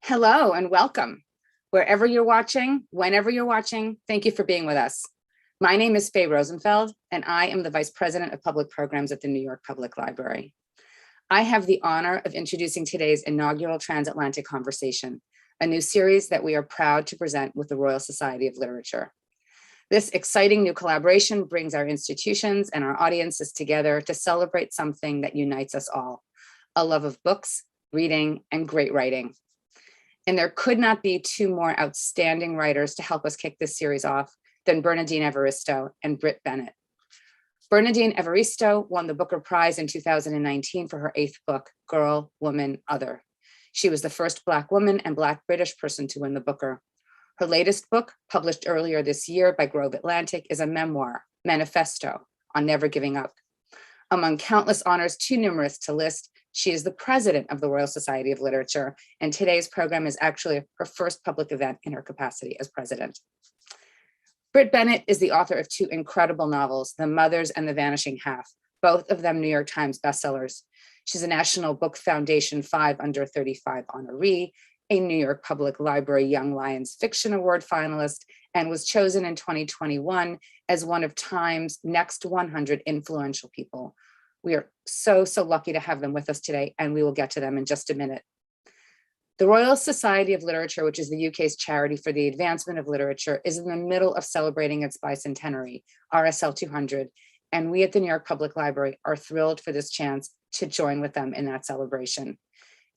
Hello and welcome. Wherever you're watching, whenever you're watching, thank you for being with us. My name is Faye Rosenfeld, and I am the Vice President of Public Programs at the New York Public Library. I have the honor of introducing today's inaugural Transatlantic Conversation, a new series that we are proud to present with the Royal Society of Literature. This exciting new collaboration brings our institutions and our audiences together to celebrate something that unites us all, a love of books, reading, and great writing. And there could not be two more outstanding writers to help us kick this series off than Bernardine Evaristo and Brit Bennett. Bernardine Evaristo won the Booker Prize in 2019 for her 8th book, Girl, Woman, Other. She was the first Black woman and Black British person to win the Booker. Her latest book, published earlier this year by Atlantic, is a memoir, Manifesto, on never giving up. Among countless honors too numerous to list, she is the president of the Royal Society of Literature, and today's program is actually her first public event in her capacity as president. Brit Bennett is the author of 2 incredible novels, The Mothers and The Vanishing Half, both of them New York Times bestsellers. She's a National Book Foundation 5 Under 35 honoree, a New York Public Library Young Lions Fiction Award finalist, and was chosen in 2021 as one of Time's Next 100 Influential People. We are so lucky to have them with us today, and we will get to them in just a minute. The Royal Society of Literature, which is the UK's charity for the advancement of literature, is in the middle of celebrating its bicentenary, RSL 200, and we at the New York Public Library are thrilled for this chance to join with them in that celebration.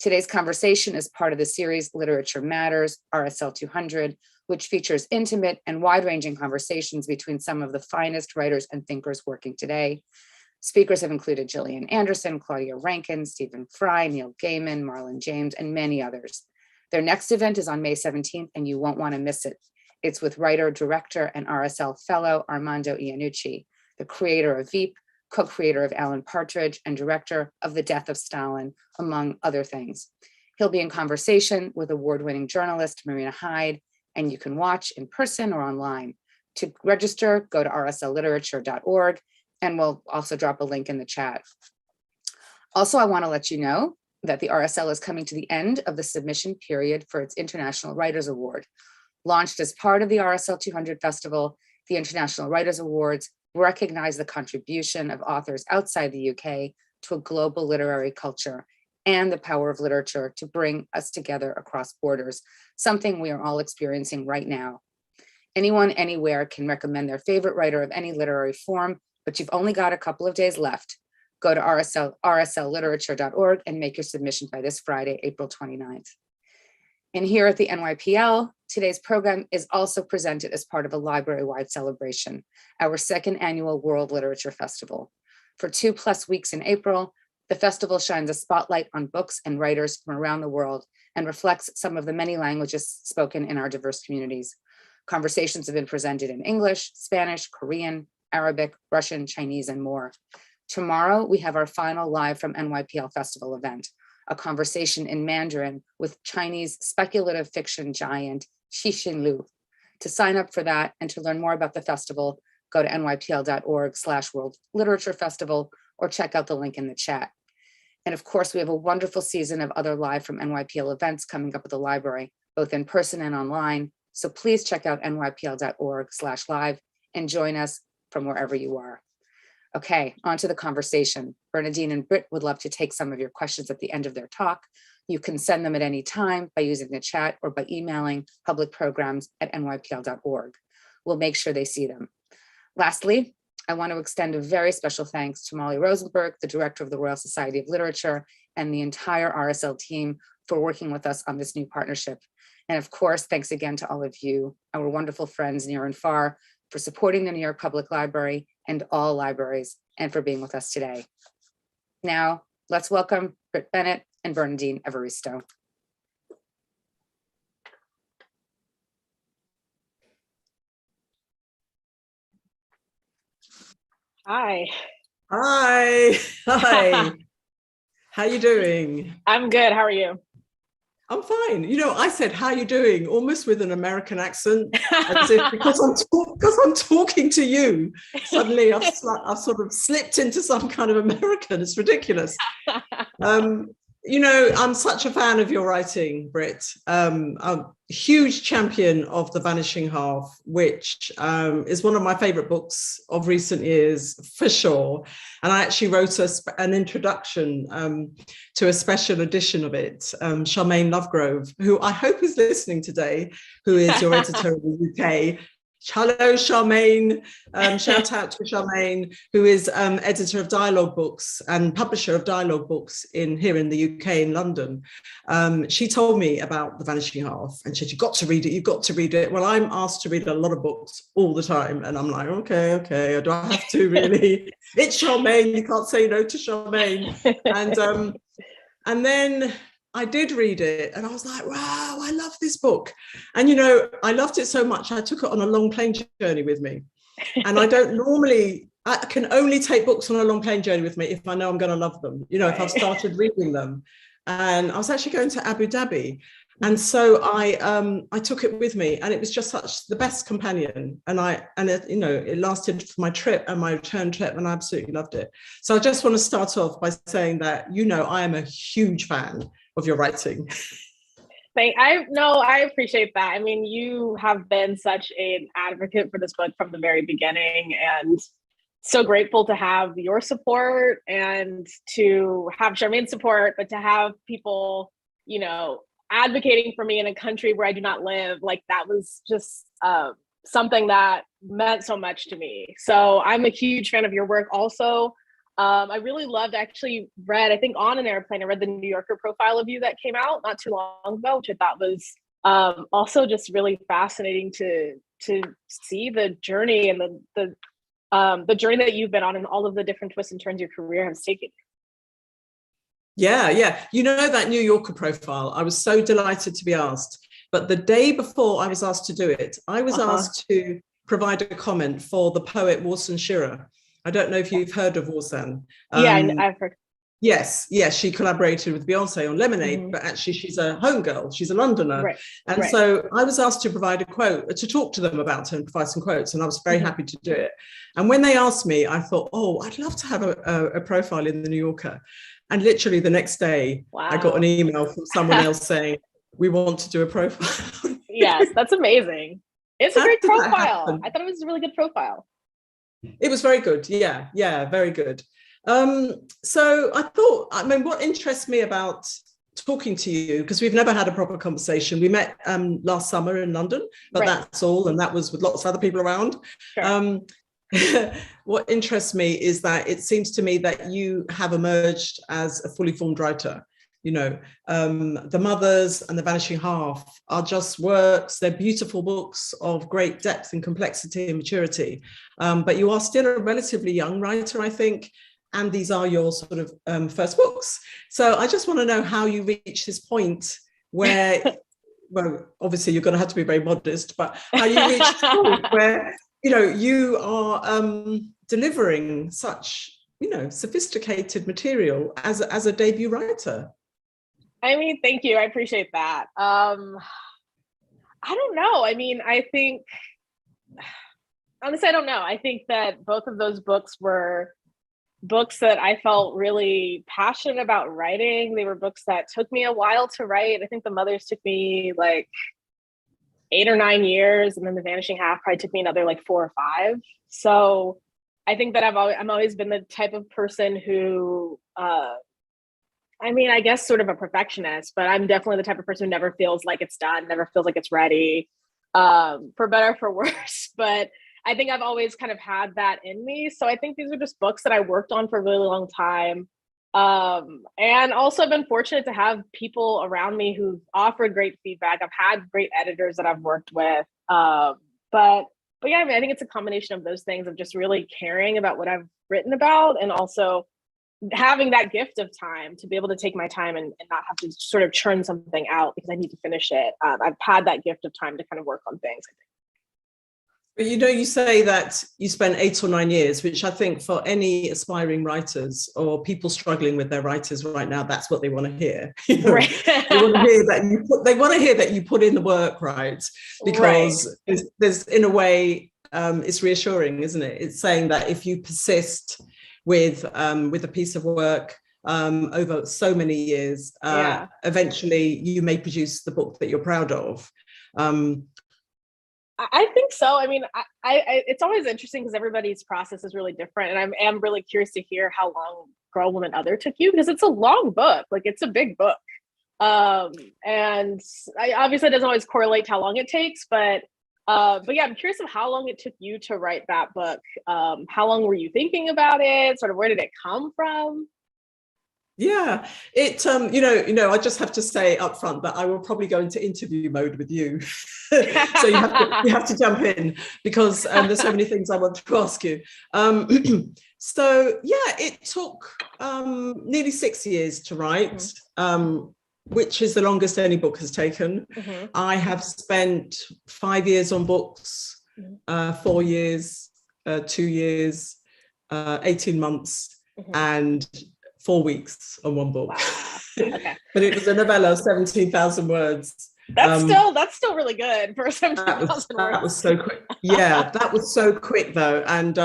Today's conversation is part of the series Literature Matters, RSL 200, which features intimate and wide-ranging conversations between some of the finest writers and thinkers working today. Speakers have included Gillian Anderson, Claudia Rankine, Stephen Fry, Neil Gaiman, Marlon James, and many others. Their next event is on May 17th, and you won't want to miss it. It's with writer, director, and RSL Fellow Armando Iannucci, the creator of Veep, co-creator of Alan Partridge, and director of The Death of Stalin, among other things. He'll be in conversation with award-winning journalist Marina Hyde, and you can watch in person or online. To register, go to rsliterature.org, and we'll also drop a link in the chat. Also, I want to let you know that the RSL is coming to the end of the submission period for its International Writers Award. Launched as part of the RSL 200 Festival, the International Writers Awards recognize the contribution of authors outside the UK to a global literary culture and the power of literature to bring us together across borders, something we are all experiencing right now. Anyone, anywhere can recommend their favorite writer of any literary form, but you've only got a couple of days left. Go to rsliterature.org and make your submission by this Friday, April 29th. And here at the NYPL, today's program is also presented as part of a library-wide celebration, our 2nd annual World Literature Festival. For 2+ weeks in April, the festival shines a spotlight on books and writers from around the world and reflects some of the many languages spoken in our diverse communities. Conversations have been presented in English, Spanish, Korean, Arabic, Russian, Chinese, and more. Tomorrow, we have our final Live from NYPL Festival event, a conversation in Mandarin with Chinese speculative fiction giant Cixin Liu. To sign up for that and to learn more about the festival, go to nypl.org/World Literature Festival or check out the link in the chat. And of course, we have a wonderful season of other Live from NYPL events coming up at the library, both in person and online. So please check out nypl.org/live and join us from wherever you are. Okay, on to the conversation. Bernardine and Brit would love to take some of your questions at the end of their talk. You can send them at any time by using the chat or by emailing publicprograms@nypl.org. We'll make sure they see them. Lastly, I want to extend a very special thanks to Molly Rosenberg, the director of the Royal Society of Literature, and the entire RSL team for working with us on this new partnership. And of course, thanks again to all of you, our wonderful friends near and far, for supporting the New York Public Library and all libraries, and for being with us today. Now, let's welcome Brit Bennett and Bernardine Evaristo. Hi. Hi. Hi. How you doing? I'm good. How are you? I'm fine. You know, I said, how you doing? Almost with an American accent, as if because I'm talking to you. Suddenly I've sort of slipped into some kind of American. It's ridiculous. You know, I'm such a fan of your writing, Brit. I'm a huge champion of The Vanishing Half, which is one of my favorite books of recent years, for sure. And I actually wrote an introduction to a special edition of it. Charmaine Lovegrove, who I hope is listening today, who is your editor in the UK. Hello, Charmaine. Shout out to Charmaine, who is editor of dialogue books and publisher of dialogue books here in the UK in London. She told me about The Vanishing Half and she said, you've got to read it, you've got to read it. Well, I'm asked to read a lot of books all the time. And I'm like, okay, do I have to really? It's Charmaine, you can't say no to Charmaine. And then I did read it and I was like, wow, I love this book. And, you know, I loved it so much, I took it on a long plane journey with me. And I can only take books on a long plane journey with me if I know I'm going to love them, you know, if I've started reading them. And I was actually going to Abu Dhabi. And so I took it with me and it was just the best companion. And it lasted for my trip and my return trip and I absolutely loved it. So I just want to start off by saying that, you know, I am a huge fan of your writing. I appreciate that. I mean, you have been such an advocate for this book from the very beginning, and so grateful to have your support and to have Charmaine's support, but to have people, you know, advocating for me in a country where I do not live, like that was just something that meant so much to me. So I'm a huge fan of your work also. I really loved, I think on an airplane, I read the New Yorker profile of you that came out not too long ago, which I thought was also just really fascinating to see the journey and the journey that you've been on and all of the different twists and turns your career has taken. Yeah. You know, that New Yorker profile, I was so delighted to be asked. But the day before I was asked to do it, I was asked to provide a comment for the poet Warsan Shira. I don't know if you've heard of Warsan. I've heard. Yes, she collaborated with Beyonce on Lemonade, but actually she's a homegirl, she's a Londoner. Right. So I was asked to provide a quote, to talk to them about her and provide some quotes, and I was very happy to do it. And when they asked me, I thought, I'd love to have a profile in the New Yorker. And literally the next day, I got an email from someone else saying, we want to do a profile. Yes, that's amazing. It's a great profile. I thought it was a really good profile. It was very good. Yeah, very good. So I thought, what interests me about talking to you, because we've never had a proper conversation. We met last summer in London, but that's all. And that was with lots of other people around. Sure. What interests me is that it seems to me that you have emerged as a fully formed writer. You know, The Mothers and The Vanishing Half are just works. They're beautiful books of great depth and complexity and maturity. But you are still a relatively young writer, I think. And these are your sort of first books. So I just want to know how you reach this point where, well, obviously you're going to have to be very modest, but how you reach this point where, you know, you are delivering such, you know, sophisticated material as a debut writer. I mean, thank you. I appreciate that. I don't know. I mean, honestly, I don't know. I think that both of those books were books that I felt really passionate about writing. They were books that took me a while to write. I think The Mothers took me like 8 or 9 years, and then The Vanishing Half probably took me another like 4 or 5. So I think that I'm always been the type of person who, I mean, I guess sort of a perfectionist, but I'm definitely the type of person who never feels like it's done, never feels like it's ready, for better or for worse. But I think I've always kind of had that in me. So I think these are just books that I worked on for a really long time. And also I've been fortunate to have people around me who've offered great feedback. I've had great editors that I've worked with. But yeah, I mean, I think it's a combination of those things, of just really caring about what I've written about, and also having that gift of time to be able to take my time and not have to sort of churn something out because I need to finish it. I've had that gift of time to kind of work on things, I think. But you know, you say that you spent 8 or 9 years, which I think for any aspiring writers or people struggling with their writers right now, that's what they want to hear. You know? Right. They want to hear that you put in the work, right? Because there's in a way, it's reassuring, isn't it? It's saying that if you persist with a piece of work, over so many years, eventually you may produce the book that you're proud of. I think so. I mean, I it's always interesting because everybody's process is really different. And I am really curious to hear how long Girl, Woman, Other took you, because it's a long book. Like, it's a big book. And obviously it doesn't always correlate to how long it takes, but yeah, I'm curious of how long it took you to write that book. How long were you thinking about it? Sort of, where did it come from? Yeah, it I just have to say up front that I will probably go into interview mode with you. So you have to jump in, because there's so many things I want to ask you. So yeah, it took nearly 6 years to write, which is the longest any book has taken. I have spent 5 years on books, 4 years, 2 years, 18 months, and 4 weeks on one book. Wow. Okay. But it was a novella of 17,000 words. That's still really good for 17,000 words. That was so quick. Yeah, that was so quick though. And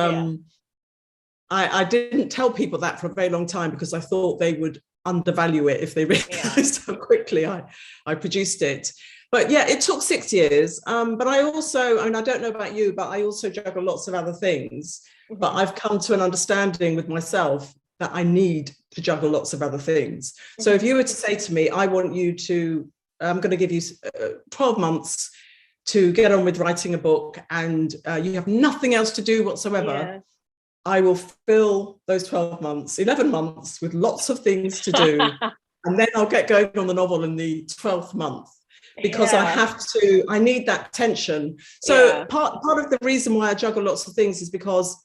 I didn't tell people that for a very long time, because I thought they would undervalue it if they realized how quickly I produced it. But yeah, it took 6 years. But I also, and I don't know about you, but I also juggle lots of other things. But I've come to an understanding with myself that I need to juggle lots of other things. So if you were to say to me, I'm going to give you 12 months to get on with writing a book, and you have nothing else to do whatsoever, I will fill those 12 months, 11 months with lots of things to do. And then I'll get going on the novel in the 12th month, because I need that tension. So part of the reason why I juggle lots of things is because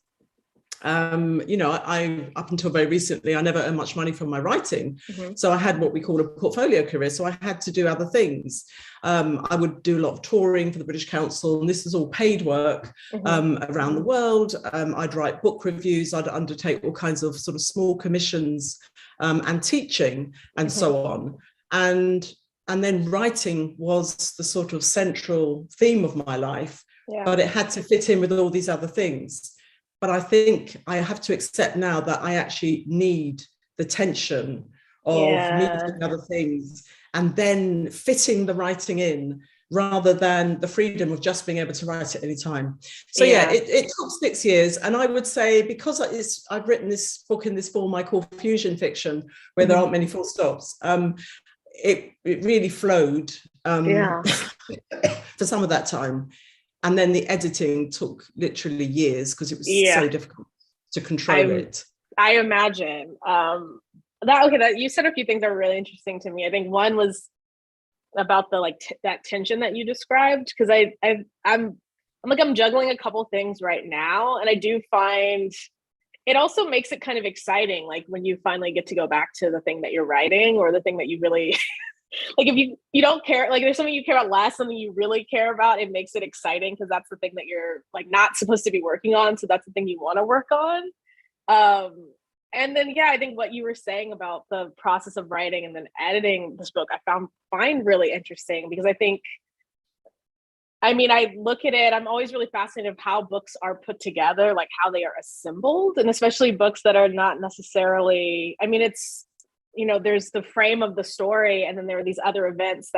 I up until very recently, I never earned much money from my writing. So I had what we call a portfolio career. So I had to do other things. I would do a lot of touring for the British Council, and this is all paid work around the world. I'd write book reviews. I'd undertake all kinds of sort of small commissions and teaching and so on. And then writing was the sort of central theme of my life, but it had to fit in with all these other things. But I think I have to accept now that I actually need the tension of meeting other things and then fitting the writing in, rather than the freedom of just being able to write at any time. So it took 6 years. And I would say, because I've written this book in this form I call fusion fiction, where there aren't many full stops, it really flowed for some of that time. And then the editing took literally years, because it was so difficult to control it. I imagine. That you said a few things that were really interesting to me. I think one was about the that tension that you described, because I'm juggling a couple things right now, and I do find it also makes it kind of exciting, like when you finally get to go back to the thing that you're writing, or the thing that you really like, if you don't care, like there's something you care about less, something you really care about, it makes it exciting, because that's the thing that you're like not supposed to be working on. So that's the thing you want to work on. And then, I think what you were saying about the process of writing and then editing this book, I find really interesting, because I look at it, I'm always really fascinated of how books are put together, like how they are assembled, and especially books that are not necessarily, it's, there's the frame of the story, and then there are these other events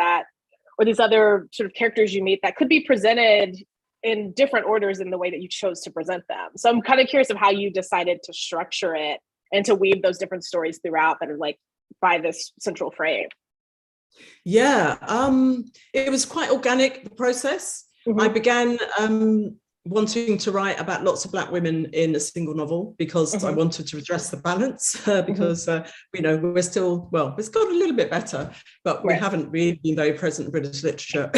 or these other sort of characters you meet that could be presented in different orders in the way that you chose to present them. So I'm kind of curious of how you decided to structure it and to weave those different stories throughout that are like by this central frame. Yeah, it was quite organic, the process. I began wanting to write about lots of Black women in a single novel, because I wanted to address the balance, because we're still, it's got a little bit better, but we haven't really been very present in British literature.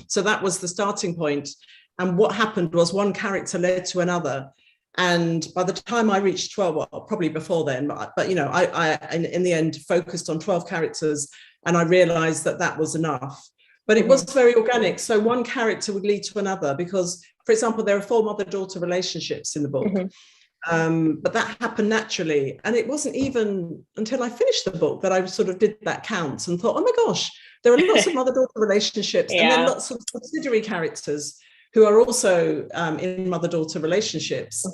So that was the starting point. And what happened was one character led to another. And by the time I reached 12, well, probably before then, but I in the end focused on 12 characters, and I realized that was enough. But it was very organic. So one character would lead to another, because, for example, there are 4 mother-daughter relationships in the book. But that happened naturally. And it wasn't even until I finished the book that I sort of did that count and thought, oh my gosh, there are lots of mother-daughter relationships, and then lots of subsidiary characters who are also in mother-daughter relationships.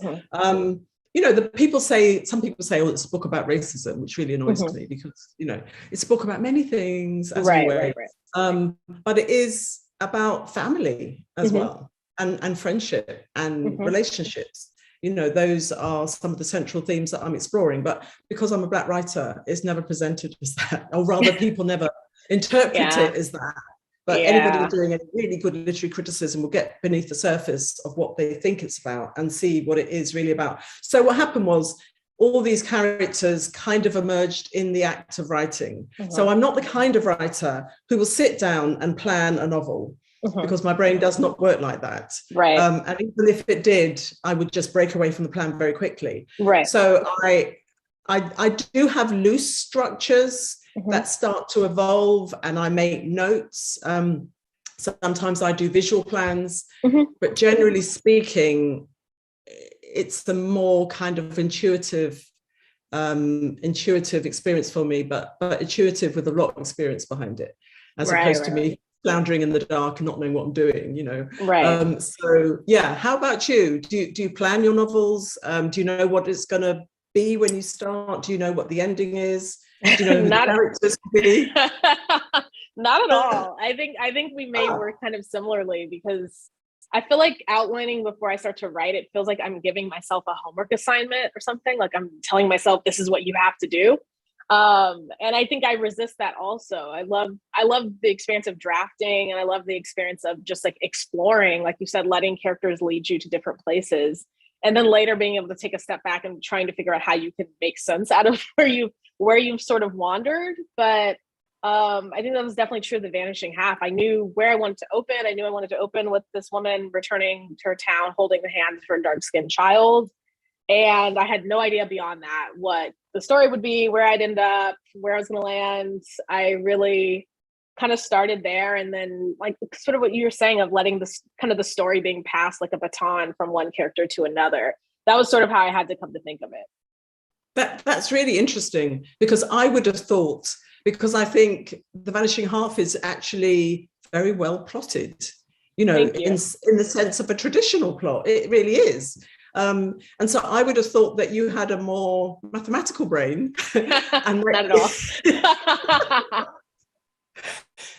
the some people say, oh, it's a book about racism, which really annoys me because, it's a book about many things, as always. Right. But it is about family as well, and friendship and relationships. Those are some of the central themes that I'm exploring. But because I'm a Black writer, it's never presented as that, or rather people never interpret it as that. But anybody doing any really good literary criticism will get beneath the surface of what they think it's about and see what it is really about. So what happened was all these characters kind of emerged in the act of writing. So I'm not the kind of writer who will sit down and plan a novel, because my brain does not work like that. Right. And even if it did, I would just break away from the plan very quickly. Right. So I do have loose structures that start to evolve, and I make notes. Sometimes I do visual plans, but generally speaking, it's the more kind of intuitive experience for me, but intuitive with a lot of experience behind it, as opposed to me floundering in the dark and not knowing what I'm doing, Right. So yeah, how about you? Do you plan your novels? Do you know what it's going to be when you start? Do you know what the ending is? Do you know who the characters will be? Not at all. I think we may work kind of similarly, because I feel like outlining before I start to write, it feels like I'm giving myself a homework assignment or something. Like I'm telling myself, this is what you have to do. And I think I resist that also. I love the experience of drafting, and I love the experience of just like exploring, like you said, letting characters lead you to different places. And then later being able to take a step back and trying to figure out how you can make sense out of where you've sort of wandered. But I think that was definitely true of the Vanishing Half. I knew where I wanted to open. I knew I wanted to open with this woman returning to her town, holding the hand of her dark-skinned child. And I had no idea beyond that what the story would be, where I'd end up, where I was going to land. I really kind of started there. And then like sort of what you were saying of letting this kind of the story being passed like a baton from one character to another. That was sort of how I had to come to think of it. That's really interesting, because I would have thought, because I think The Vanishing Half is actually very well plotted, in the sense of a traditional plot. It really is. And so I would have thought that you had a more mathematical brain. And not at all.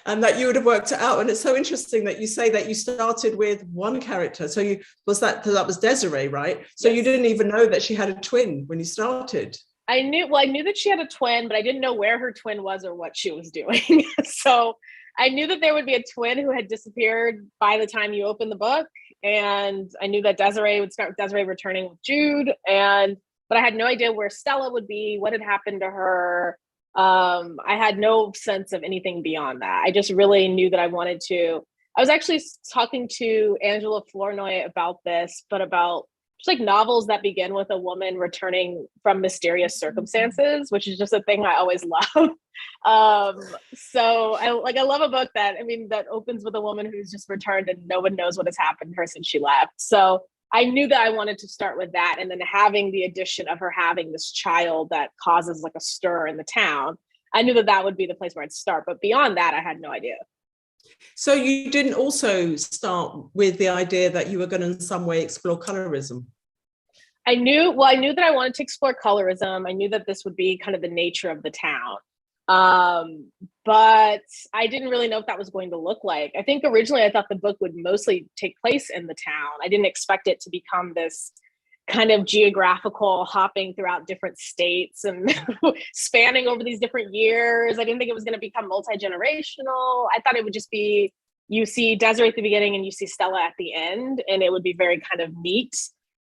And that you would have worked it out. And it's so interesting that you say that you started with one character. So that was Desiree, right? So yes. You didn't even know that she had a twin when you started. I knew that she had a twin, but I didn't know where her twin was or what she was doing. So I knew that there would be a twin who had disappeared by the time you opened the book. And I knew that Desiree would start with Desiree returning with Jude. But I had no idea where Stella would be, what had happened to her. I had no sense of anything beyond that. I just really knew that I wanted to. I was actually talking to Angela Flournoy about this, but about just like novels that begin with a woman returning from mysterious circumstances, which is just a thing I always love. So I love a book that opens with a woman who's just returned and no one knows what has happened to her since she left. So I knew that I wanted to start with that, and then having the addition of her having this child that causes like a stir in the town. I knew that would be the place where I'd start, but beyond that, I had no idea. So you didn't also start with the idea that you were going to in some way explore colorism? I knew that I wanted to explore colorism. I knew that this would be kind of the nature of the town. But I didn't really know what that was going to look like. I think originally I thought the book would mostly take place in the town. I didn't expect it to become this kind of geographical hopping throughout different states and spanning over these different years. I didn't think it was going to become multi-generational. I thought it would just be, you see Desiree at the beginning and you see Stella at the end, and it would be very kind of neat.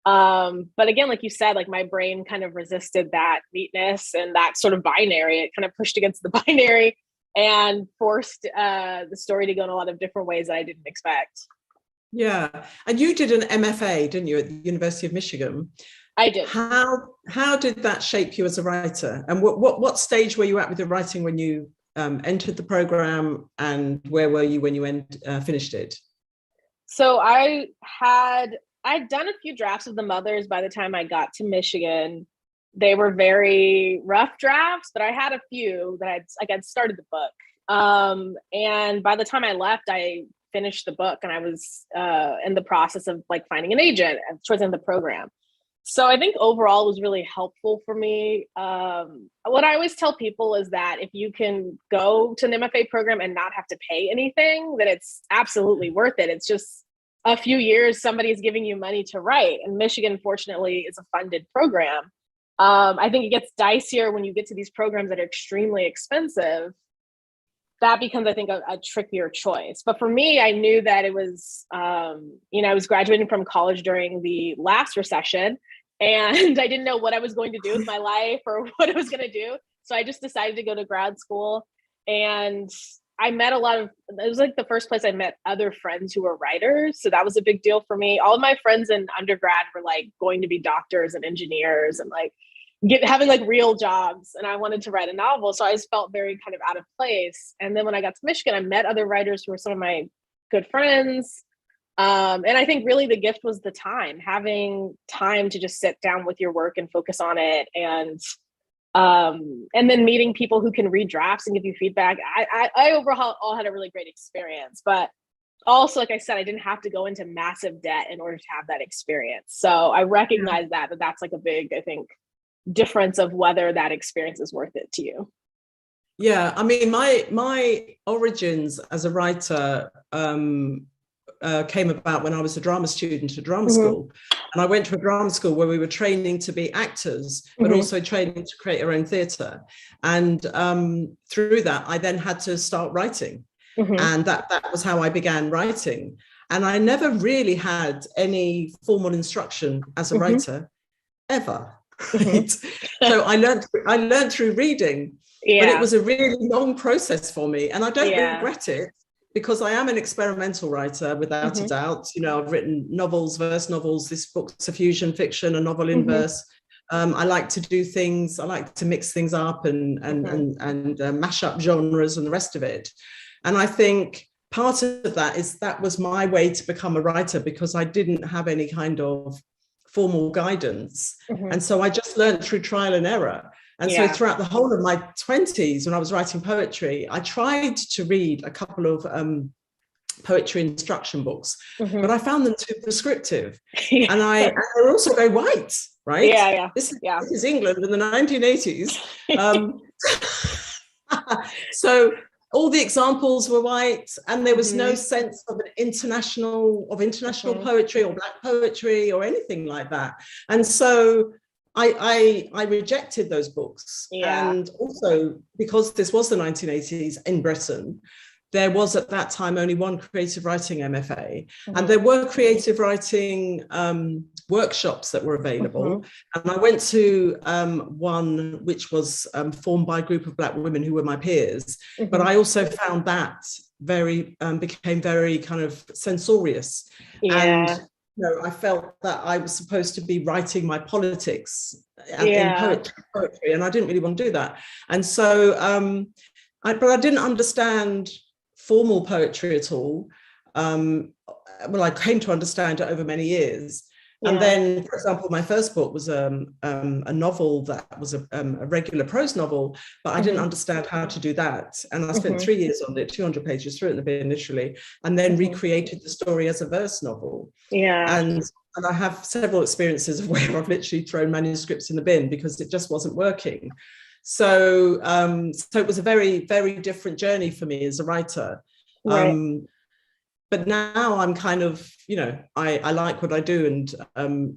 But again, like you said, like my brain kind of resisted that neatness and that sort of binary. It kind of pushed against the binary and forced the story to go in a lot of different ways that I didn't expect. Yeah. And you did an MFA, didn't you, at the University of Michigan? I did. How did that shape you as a writer? And what stage were you at with the writing when you entered the program, and where were you when you finished it? So I'd done a few drafts of The Mothers by the time I got to Michigan. They were very rough drafts, but I had a few that I'd started the book. And by the time I left, I finished the book, and I was in the process of like finding an agent towards the end of the program. So I think overall it was really helpful for me. What I always tell people is that if you can go to an MFA program and not have to pay anything, then it's absolutely worth it. It's just a few years somebody's giving you money to write. And Michigan, fortunately, is a funded program. I think it gets dicier when you get to these programs that are extremely expensive. That becomes, I think, a trickier choice. But for me, I knew that it was, I was graduating from college during the last recession, and I didn't know what I was going to do with my life or what I was going to do. So I just decided to go to grad school, and I met it was like the first place I met other friends who were writers. So that was a big deal for me. All of my friends in undergrad were like going to be doctors and engineers and like having like real jobs, and I wanted to write a novel. So I just felt very kind of out of place. And then when I got to Michigan, I met other writers who were some of my good friends. And I think really the gift was the time, having time to just sit down with your work and focus on it. And then meeting people who can read drafts and give you feedback. I overall had a really great experience, but also, like I said, I didn't have to go into massive debt in order to have that experience. So I recognize that that's like a big, I think, difference of whether that experience is worth it to you. Yeah, I mean, my origins as a writer came about when I was a drama student at drama school, and I went to a drama school where we were training to be actors, but also training to create our own theatre. And through that, I then had to start writing, and that was how I began writing. And I never really had any formal instruction as a writer ever. Right? So I learned through reading, but it was a really long process for me, and I don't regret it, because I am an experimental writer without a doubt. I've written novels, verse novels. This book's a fusion fiction, a novel in verse. I like to do things. I like to mix things up and mash up genres and the rest of it. And I think part of that was my way to become a writer, because I didn't have any kind of formal guidance. And so I just learned through trial and error. And so throughout the whole of my 20s, when I was writing poetry, I tried to read a couple of poetry instruction books, but I found them too prescriptive. And they're also very white, right? This is England in the 1980s. So all the examples were white, and there was no sense of international poetry or Black poetry or anything like that. And so I rejected those books. And also, because this was the 1980s in Britain, there was at that time only one creative writing MFA, and there were creative writing workshops that were available. And I went to one which was formed by a group of Black women who were my peers, but I also found that became very kind of censorious. And I felt that I was supposed to be writing my politics in poetry, and I didn't really want to do that. And so, but I didn't understand formal poetry at all. Well, I came to understand it over many years. And then, for example, my first book was a novel that was a regular prose novel, but I didn't understand how to do that. And I spent 3 years on it, 200 pages, threw it in the bin initially, and then recreated the story as a verse novel. And I have several experiences of where I've literally thrown manuscripts in the bin because it just wasn't working. So it was a very, very different journey for me as a writer. But now I'm kind of, I like what I do, and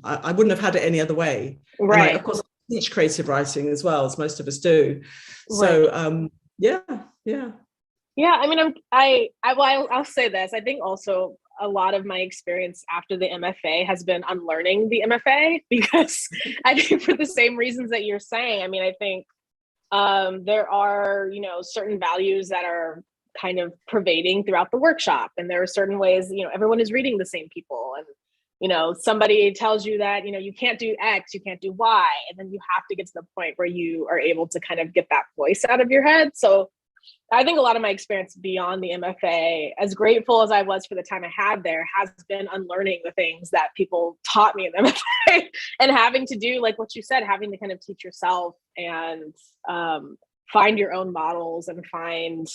I wouldn't have had it any other way. And of course, I teach creative writing as well, as most of us do. So, I mean, I'll say this. I think also a lot of my experience after the MFA has been unlearning the MFA, because I think for the same reasons that you're saying. I mean, I think there are, certain values that are kind of pervading throughout the workshop. And there are certain ways, everyone is reading the same people. And, somebody tells you that, you can't do X, you can't do Y. And then you have to get to the point where you are able to kind of get that voice out of your head. So I think a lot of my experience beyond the MFA, as grateful as I was for the time I had there, has been unlearning the things that people taught me in the MFA and having to do, like what you said, having to kind of teach yourself and find your own models and find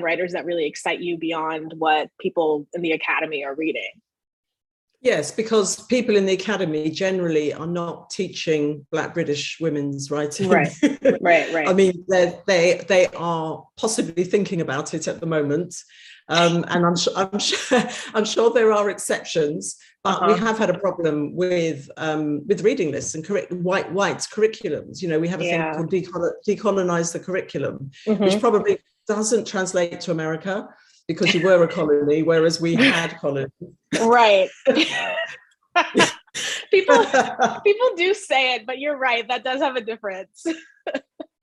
writers that really excite you beyond what people in the academy are reading. Yes, because people in the academy generally are not teaching Black British women's writing. Right. I mean, they are possibly thinking about it at the moment, and I'm sure there are exceptions. But we have had a problem with reading lists and white curriculums. You know, we have a thing called decolonize the curriculum, which probably doesn't translate to America, because you were a colony, whereas we had colonies. Right. people do say it, but you're right. That does have a difference.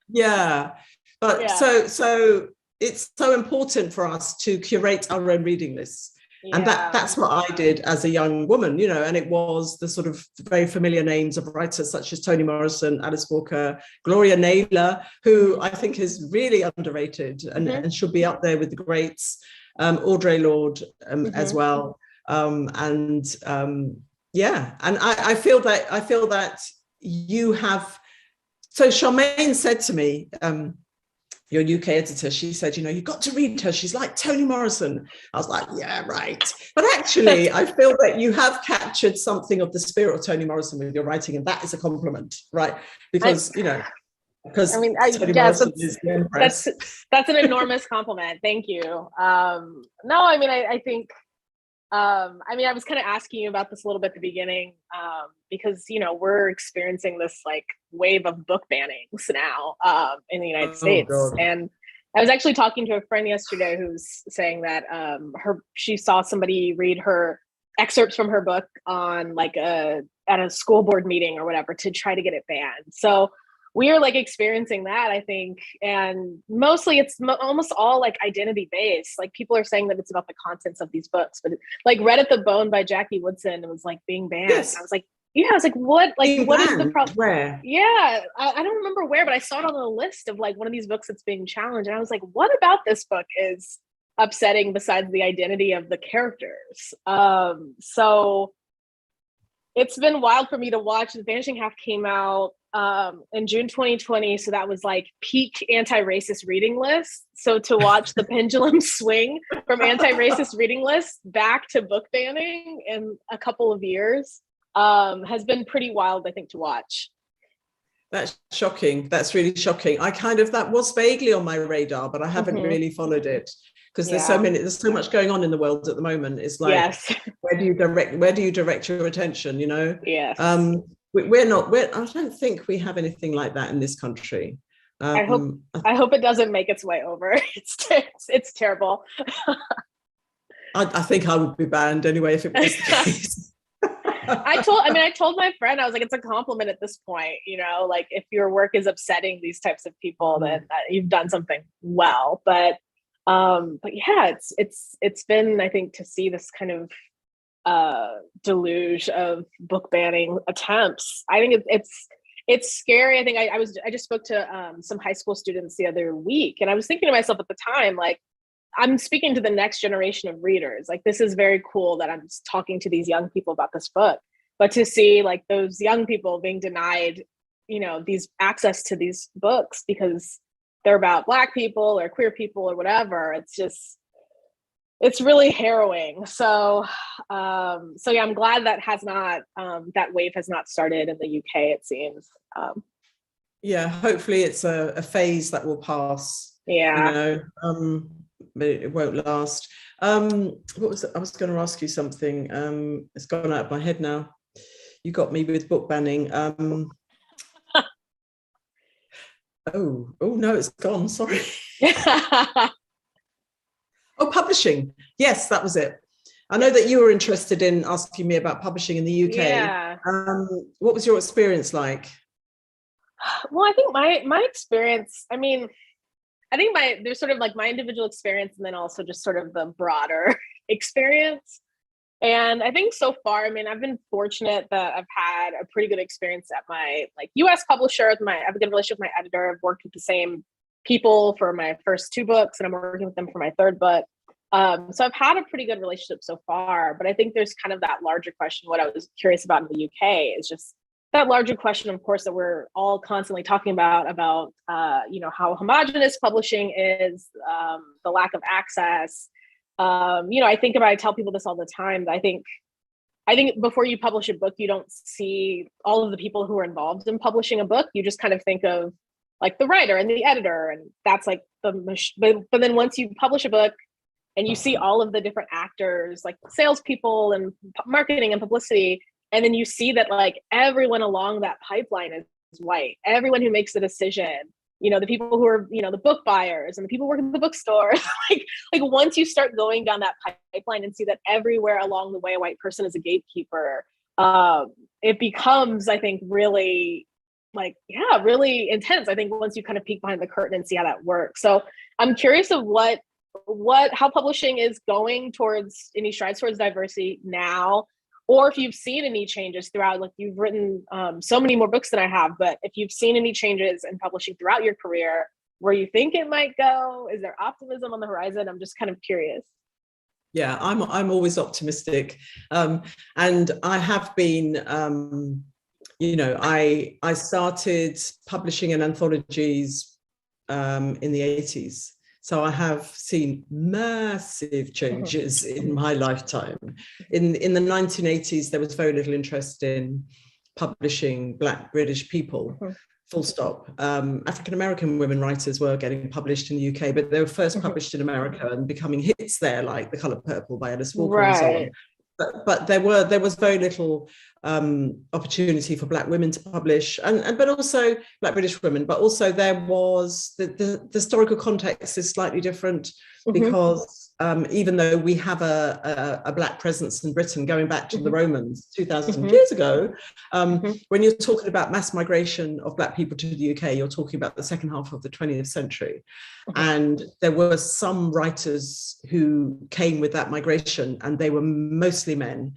Yeah. But so it's so important for us to curate our own reading lists. Yeah. And that's what I did as a young woman, you know, and it was the sort of very familiar names of writers such as Toni Morrison, Alice Walker, Gloria Naylor, who I think is really underrated and should be up there with the greats, Audre Lorde as well. And I feel that you have. So Charmaine said to me, your UK editor, she said, you know, you've got to read her. She's like Toni Morrison. I was like, yeah, right. But actually, I feel that you have captured something of the spirit of Toni Morrison with your writing, and that is a compliment, right? Because because I mean, Toni Morrison is the Empress. That's an enormous compliment. Thank you. No, I mean, I think. I was kind of asking you about this a little bit at the beginning, because, you know, we're experiencing this like wave of book bannings now in the United States. God. And I was actually talking to a friend yesterday who's saying that she saw somebody read her excerpts from her book on like at a school board meeting or whatever to try to get it banned. So we are like experiencing that, I think, and mostly it's almost all like identity based. Like people are saying that it's about the contents of these books, but like Red at the Bone by Jackie Woodson was like being banned. Yes. I was like, what? Like, being what banned? Is the problem? Where? Yeah, I don't remember where, but I saw it on the list of like one of these books that's being challenged, and I was like, what about this book is upsetting besides the identity of the characters? So it's been wild for me to watch. The Vanishing Half came out in June 2020, so that was like peak anti-racist reading list. So to watch the pendulum swing from anti-racist reading lists back to book banning in a couple of years has been pretty wild, I think, to watch. That's shocking. That's really shocking. That was vaguely on my radar, but I haven't really followed it, because there's so much going on in the world at the moment. It's like, where do you direct your attention, you know? Yes. I don't think we have anything like that in this country. I hope it doesn't make its way over. It's terrible. I think I would be banned anyway if it was the case. I told my friend, I was like, it's a compliment at this point, you know, like if your work is upsetting these types of people, then you've done something well. But yeah, it's been, I think, to see this kind of deluge of book banning attempts. I think it's scary. I think I just spoke to some high school students the other week, and I was thinking to myself at the time, like, I'm speaking to the next generation of readers. Like, this is very cool that I'm talking to these young people about this book, but to see like those young people being denied, you know, these access to these books because they're about Black people or queer people or whatever, it's really harrowing. So yeah, I'm glad that that wave has not started in the UK, it seems. Yeah, hopefully it's a phase that will pass. Yeah. You know, but it won't last. What was it? I was going to ask you something. It's gone out of my head now. You got me with book banning. Oh no, it's gone. Sorry. Oh, publishing. Yes, that was it. I know that you were interested in asking me about publishing in the UK. Yeah. What was your experience like? Well, I think my experience, I mean, I think there's sort of like my individual experience and then also just sort of the broader experience. And I think so far, I mean, I've been fortunate that I've had a pretty good experience at my like US publisher. I have a good relationship with my editor. I've worked with the same people for my first 2 books, and I'm working with them for my 3rd book. So I've had a pretty good relationship so far, but I think there's kind of that larger question. What I was curious about in the UK is just that larger question, of course, that we're all constantly talking about, you know, how homogenous publishing is, the lack of access. You know, I tell people this all the time, that I think I think before you publish a book, you don't see all of the people who are involved in publishing a book. You just kind of think of like the writer and the editor, and that's like but then once you publish a book and you see all of the different actors, like salespeople and marketing and publicity, and then you see that like everyone along that pipeline is white. Everyone who makes the decision, you know, the people who are, you know, the book buyers and the people who work at the bookstore, like once you start going down that pipeline and see that everywhere along the way a white person is a gatekeeper, it becomes, I think, really like, yeah, really intense. I think once you kind of peek behind the curtain and see how that works. So I'm curious of how publishing is going towards any strides towards diversity now, or if you've seen any changes throughout, like you've written so many more books than I have, but if you've seen any changes in publishing throughout your career, where you think it might go, is there optimism on the horizon? I'm just kind of curious. Yeah, I'm always optimistic. And I have been, you know, I started publishing in anthologies in the 80s. So I have seen massive changes in my lifetime. In the 1980s, there was very little interest in publishing Black British people, full stop. African-American women writers were getting published in the UK, but they were first published in America and becoming hits there, like The Colour Purple by Alice Walker and so on. But there was very little opportunity for Black women to publish, but also Black British women. But also there was the historical context is slightly different because even though we have a Black presence in Britain going back to the Romans 2,000 years ago, when you're talking about mass migration of Black people to the UK, you're talking about the second half of the 20th century. And there were some writers who came with that migration, and they were mostly men,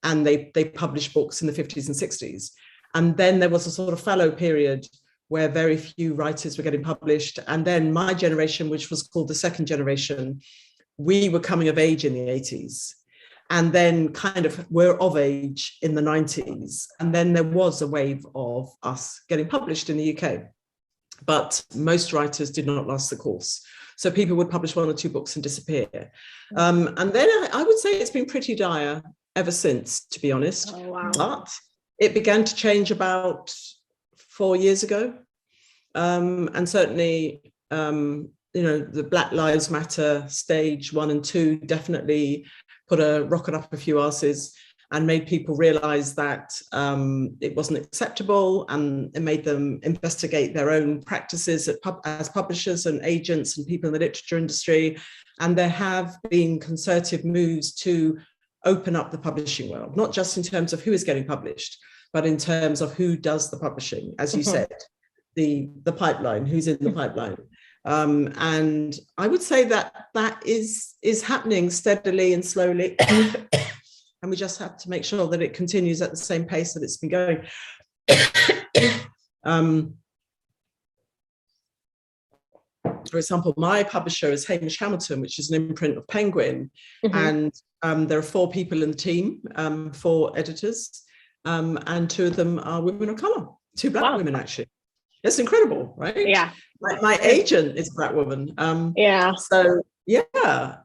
and they published books in the 50s and 60s. And then there was a sort of fallow period where very few writers were getting published. And then my generation, which was called the second generation, we were coming of age in the 80s, and then kind of were of age in the 90s. And then there was a wave of us getting published in the UK. But most writers did not last the course. So people would publish one or two books and disappear. And then I would say it's been pretty dire ever since, to be honest. Oh, wow. But it began to change about 4 years ago. And certainly, you know, the Black Lives Matter stage 1 and 2 definitely put a rocket up a few arses and made people realize that it wasn't acceptable, and it made them investigate their own practices as publishers and agents and people in the literature industry. And there have been concerted moves to open up the publishing world, not just in terms of who is getting published, but in terms of who does the publishing, as you said, the pipeline, who's in the pipeline. And I would say that is happening steadily and slowly. And we just have to make sure that it continues at the same pace that it's been going. For example, my publisher is Hamish Hamilton, which is an imprint of Penguin. And there are 4 people in the team, 4 editors, and 2 of them are women of colour, 2 Black women, actually. It's incredible, right? Yeah. My agent is a Black woman. So, yeah.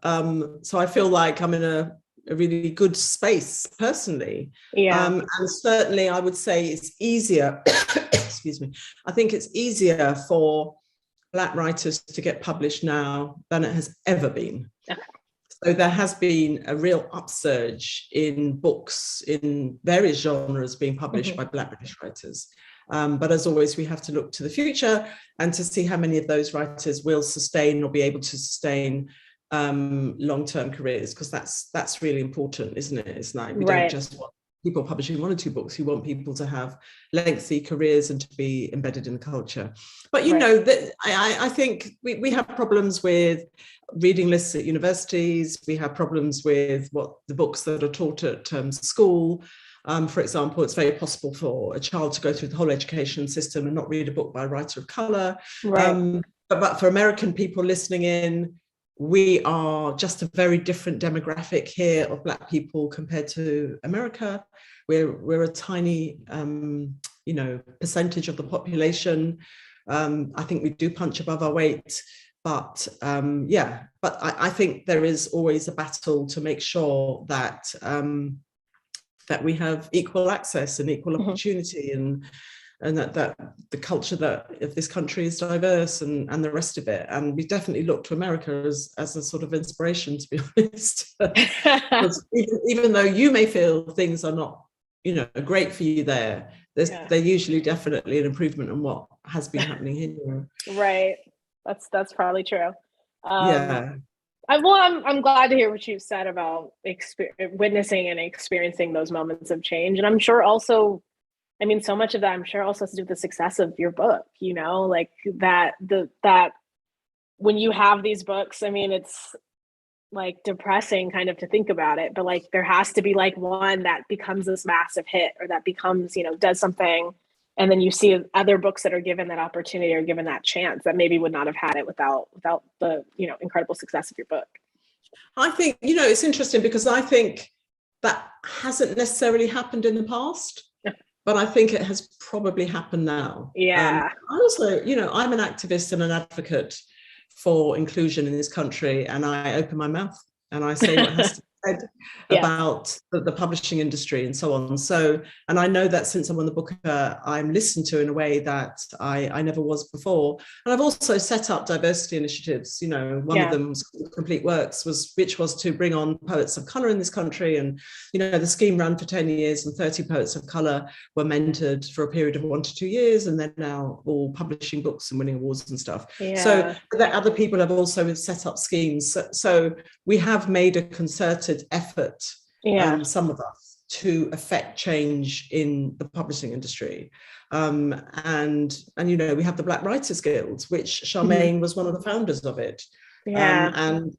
So I feel like I'm in a really good space personally. And certainly I would say it's easier, excuse me, I think it's easier for Black writers to get published now than it has ever been. So there has been a real upsurge in books in various genres being published by Black British writers. But as always, we have to look to the future and to see how many of those writers will sustain or be able to sustain long-term careers, because that's really important, isn't it? It's like we don't just want people publishing 1 or 2 books. You want people to have lengthy careers and to be embedded in the culture. But you know that I think we have problems with reading lists at universities. We have problems with what the books that are taught at school. For example, it's very possible for a child to go through the whole education system and not read a book by a writer of colour. But for American people listening in, we are just a very different demographic here of Black people compared to America. We're a tiny, you know, percentage of the population. I think we do punch above our weight, but I think there is always a battle to make sure that that we have equal access and equal opportunity, and that the culture of this country is diverse, and the rest of it. And we definitely look to America as a sort of inspiration, to be honest. Because even though you may feel things are not, great for you there, they're usually definitely an improvement on what has been happening here. Right. That's probably true. Yeah. I'm glad to hear what you said about witnessing and experiencing those moments of change. And I'm sure also, so much of that, I'm sure, also has to do with the success of your book, like that when you have these books, it's like depressing kind of to think about it, but like there has to be like one that becomes this massive hit, or that becomes, does something. And then you see other books that are given that opportunity or given that chance that maybe would not have had it without the, incredible success of your book. I think, it's interesting because I think that hasn't necessarily happened in the past, but I think it has probably happened now. Yeah. I also, I'm an activist and an advocate for inclusion in this country, and I open my mouth and I say what has to be said about the publishing industry and so on. So, and I know that since I'm on the book, I'm listened to in a way that I never was before. And I've also set up diversity initiatives. One of them, Complete Works, which was to bring on poets of colour in this country. And, the scheme ran for 10 years, and 30 poets of colour were mentored for a period of 1 to 2 years, and they're now all publishing books and winning awards and stuff. Yeah. So that other people have also set up schemes. So we have made a concerted effort, some of us, to affect change in the publishing industry. And we have the Black Writers Guild, which Charmaine was one of the founders of it. And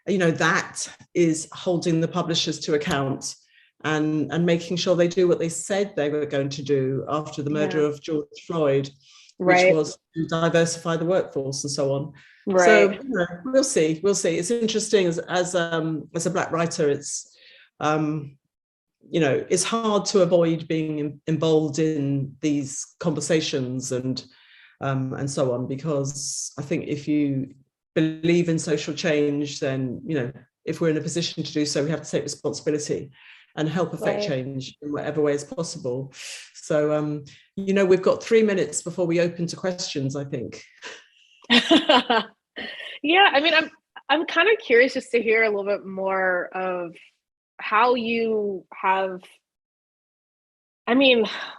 that is holding the publishers to account and making sure they do what they said they were going to do after the murder of George Floyd, which was to diversify the workforce and so on. Right. So we'll see. It's interesting as a Black writer. It's it's hard to avoid being involved in these conversations and so on, because I think if you believe in social change, then if we're in a position to do so, we have to take responsibility and help affect change in whatever way is possible. So we've got 3 minutes before we open to questions, I think. Yeah, I'm kind of curious just to hear a little bit more of how you have,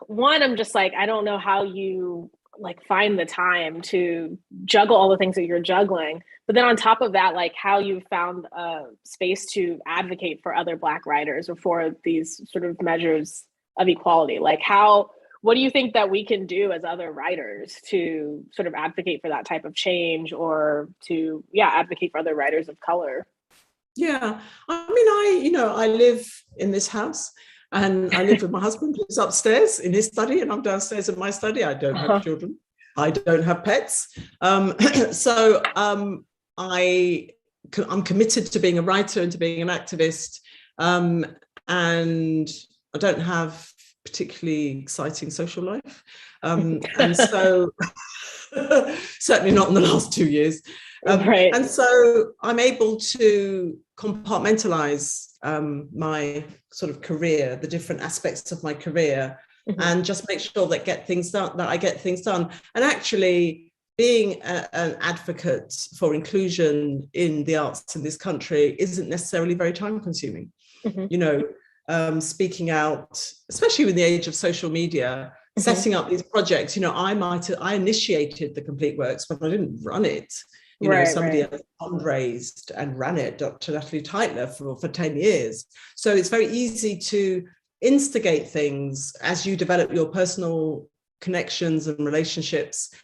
one, I'm just like, I don't know how you like find the time to juggle all the things that you're juggling, but then on top of that, like how you found a space to advocate for other Black writers or for these sort of measures of equality. Like what do you think that we can do as other writers to sort of advocate for that type of change, or to advocate for other writers of color? Yeah, I live in this house, and I live with my husband, who's upstairs in his study, and I'm downstairs in my study. I don't have children. I don't have pets. So I'm committed to being a writer and to being an activist. And I don't have particularly exciting social life. And so certainly not in the last 2 years. And so I'm able to compartmentalize my sort of career, the different aspects of my career, and just make sure that I get things done. And actually being an advocate for inclusion in the arts in this country isn't necessarily very time consuming. Speaking out, especially in the age of social media, setting up these projects, I initiated the Complete Works, but I didn't run it. Somebody else fundraised and ran it, Dr. Natalie Teitler, for 10 years. So it's very easy to instigate things as you develop your personal connections and relationships,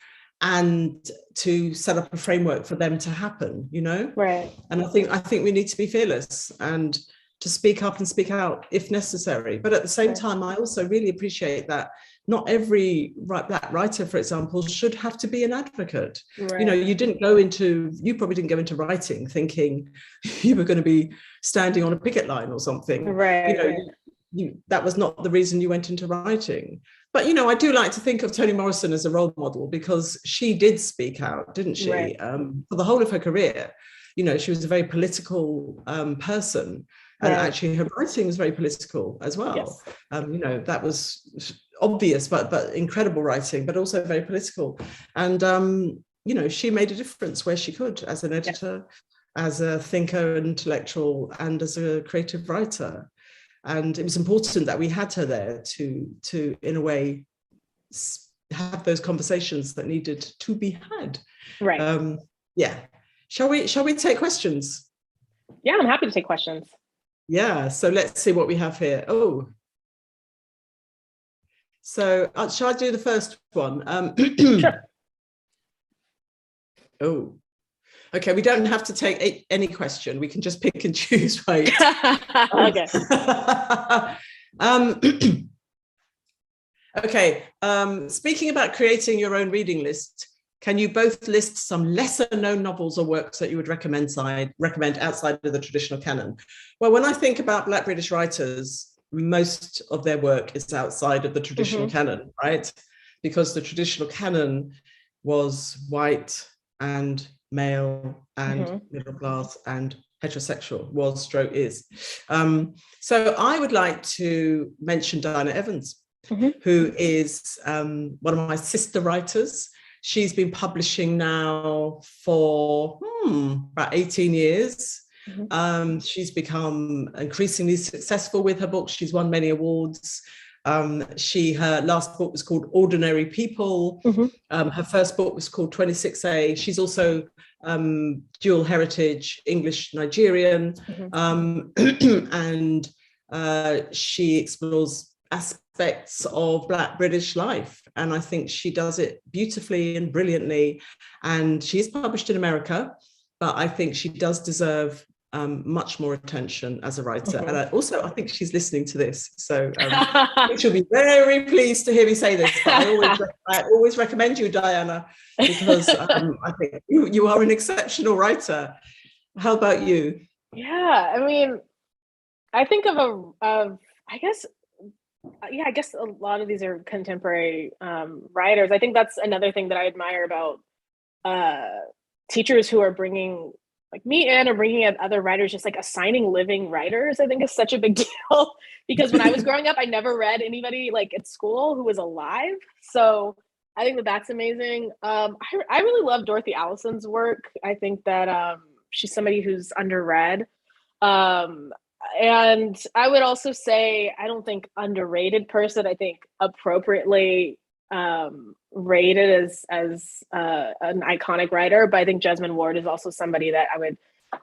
and to set up a framework for them to happen, Right. And I think we need to be fearless and to speak up and speak out if necessary. But at the same time, I also really appreciate that not every Black writer, for example, should have to be an advocate. Right. You probably didn't go into writing thinking you were going to be standing on a picket line or something. Right. That was not the reason you went into writing. But, I do like to think of Toni Morrison as a role model, because she did speak out, didn't she? Right. For the whole of her career. She was a very political person. And Right. actually her writing was very political as well. Yes. You know, that was obvious, but incredible writing, but also very political. And, you know, she made a difference where she could as an editor, as a thinker, intellectual, and as a creative writer. And it was important that we had her there to in a way, have those conversations that needed to be had. Right. Yeah. Shall we take questions? Yeah, I'm happy to take questions. Yeah, so let's see what we have here. Oh, so shall I do the first one? Sure. Oh, okay, we don't have to take any question. We can just pick and choose, right? Okay. Okay, speaking about creating your own reading list, can you both list some lesser known novels or works that you would recommend outside of the traditional canon? Well, when I think about Black British writers, most of their work is outside of the traditional canon, right? Because the traditional canon was white and male and middle class and heterosexual, is. So I would like to mention Diana Evans, who is one of my sister writers. She's been publishing now for about 18 years. She's become increasingly successful with her books. She's won many awards. Her last book was called Ordinary People. Her first book was called 26A. She's also dual heritage, English Nigerian, and she explores aspects of Black British life, and I think she does it beautifully and brilliantly. And she is published in America, but I think she does deserve much more attention as a writer. And I think she's listening to this, so she'll be very pleased to hear me say this. But I always recommend you, Diana, because I think you are an exceptional writer. How about you? Yeah, I mean, I think of I guess a lot of these are contemporary writers. I think that's another thing that I admire about teachers who are bringing like me in or bringing in other writers, just like assigning living writers, I think is such a big deal. Because when I was growing up, I never read anybody like at school who was alive. So I think that that's amazing. I really love Dorothy Allison's work. I think that she's somebody who's underread. And I would also say, I don't think underrated person, I think appropriately rated as an iconic writer, but I think Jesmyn Ward is also somebody that I would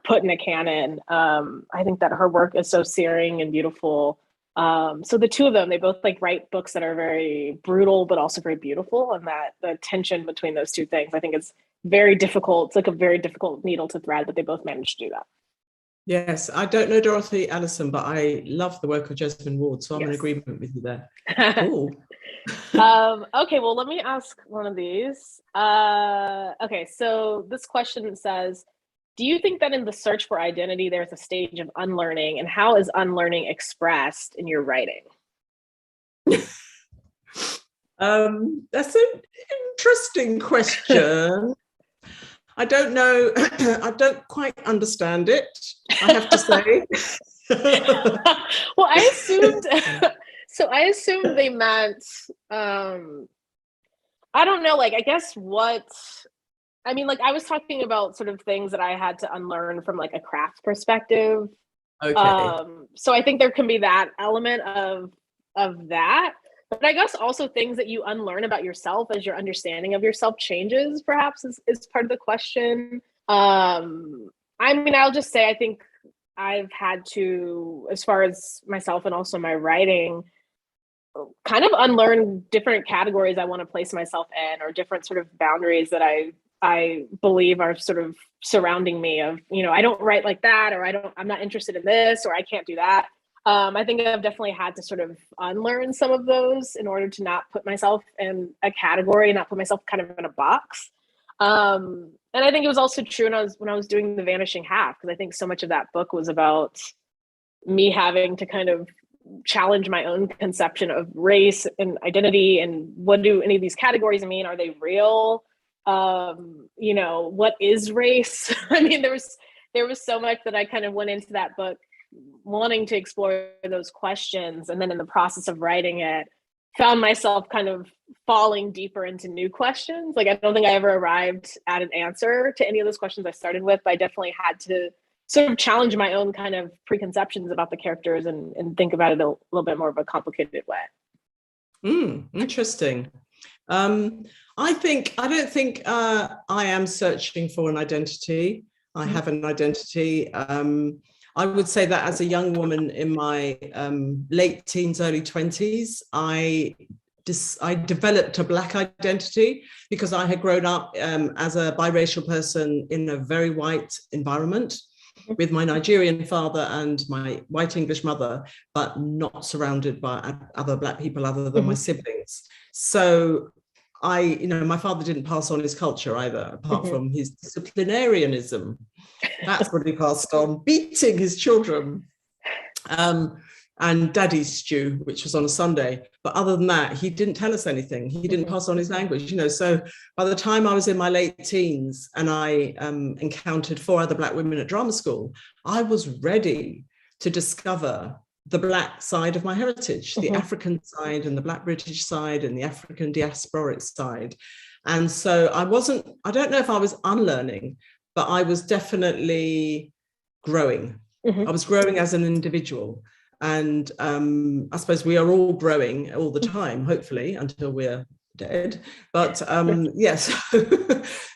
put in a canon. I think that her work is so searing and beautiful. So the two of them, they both like write books that are very brutal, but also very beautiful. And that the tension between those two things, I think it's very difficult. It's like a very difficult needle to thread, but they both managed to do that. Yes, I don't know Dorothy Allison, but I love the work of Jesmyn Ward, so I'm in agreement with you there. Cool. Okay, well, let me ask one of these. Okay, so this question says, do you think that in the search for identity, there's a stage of unlearning, and how is unlearning expressed in your writing? That's an interesting question. I don't know. I don't quite understand it, I have to say. Well, I assumed they meant, I don't know, like, I guess I was talking about sort of things that I had to unlearn from like a craft perspective. Okay. So I think there can be that element of that. But I guess also things that you unlearn about yourself as your understanding of yourself changes, perhaps, is part of the question. I'll just say, I think I've had to, as far as myself and also my writing, kind of unlearn different categories I want to place myself in, or different sort of boundaries that I believe are sort of surrounding me of, I don't write like that, or I'm not interested in this, or I can't do that. I think I've definitely had to sort of unlearn some of those in order to not put myself in a category, not put myself kind of in a box. And I think it was also true when I was doing The Vanishing Half, because I think so much of that book was about me having to kind of challenge my own conception of race and identity, and what do any of these categories mean? Are they real? What is race? I mean, there was so much that I kind of went into that book wanting to explore those questions. And then in the process of writing it, found myself kind of falling deeper into new questions. Like, I don't think I ever arrived at an answer to any of those questions I started with, but I definitely had to sort of challenge my own kind of preconceptions about the characters and think about it a little bit more of a complicated way. Interesting. I don't think I am searching for an identity. I have an identity. I would say that as a young woman in my late teens, early 20s, I developed a Black identity because I had grown up as a biracial person in a very white environment with my Nigerian father and my white English mother, but not surrounded by other Black people other than my siblings. So my father didn't pass on his culture either, apart from his disciplinarianism. That's what he passed on, beating his children, and daddy's stew, which was on a Sunday. But other than that, he didn't tell us anything. He didn't pass on his language, So by the time I was in my late teens and I encountered 4 other Black women at drama school, I was ready to discover the Black side of my heritage, the African side and the Black British side and the African diasporic side. And so I don't know if I was unlearning, but I was definitely growing. I was growing as an individual. And I suppose we are all growing all the time, hopefully, until we're dead. But yes,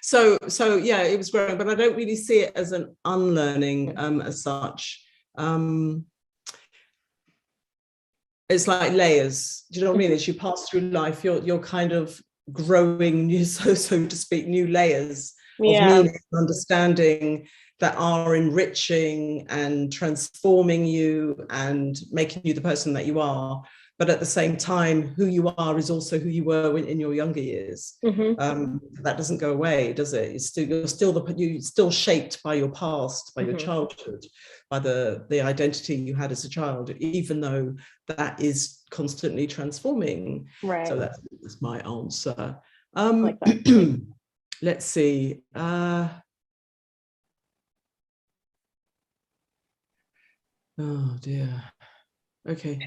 so yeah, it was growing, but I don't really see it as an unlearning as such. It's like layers. Do you know what I mean? As you pass through life, you're kind of growing new, so to speak, new layers of meaning and understanding that are enriching and transforming you and making you the person that you are. But at the same time, who you are is also who you were in your younger years. That doesn't go away, does it? You're still shaped by your past, by your childhood, by the identity you had as a child, even though that is constantly transforming. Right. So that's my answer. Like that. Let's see. Oh dear. Okay.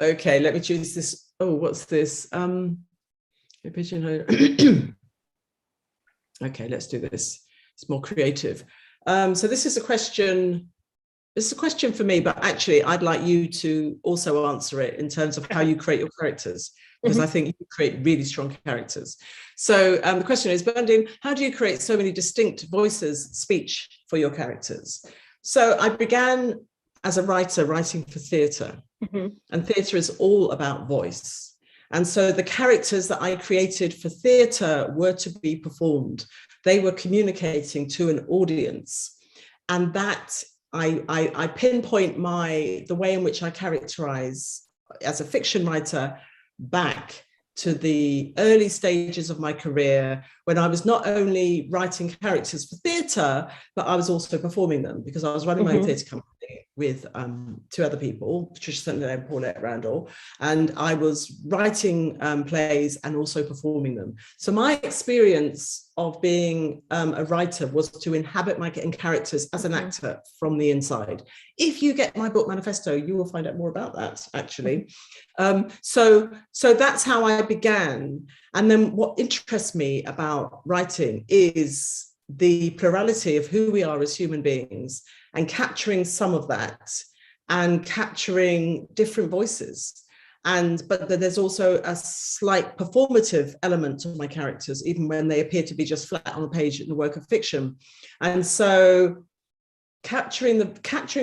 Okay, let me choose this. Oh, what's this? Pigeonhole. Okay, let's do this. It's more creative. So this is a question. This is a question for me, but actually, I'd like you to also answer it in terms of how you create your characters, because I think you create really strong characters. So the question is, Bernardine, how do you create so many distinct voices, speech for your characters? So I began as a writer writing for theatre, and theatre is all about voice. And so the characters that I created for theatre were to be performed. They were communicating to an audience, and that I pinpoint the way in which I characterize as a fiction writer back to the early stages of my career, when I was not only writing characters for theatre, but I was also performing them, because I was running my own theatre company with 2 other people, Patricia Sutton and Paulette Randall, and I was writing plays and also performing them. So my experience of being a writer was to inhabit my characters as an actor from the inside. If you get my book Manifesto, you will find out more about that, actually. So that's how I began. And then what interests me about writing is the plurality of who we are as human beings, and capturing some of that and capturing different voices. But there's also a slight performative element to my characters, even when they appear to be just flat on a page in the work of fiction. And so capturing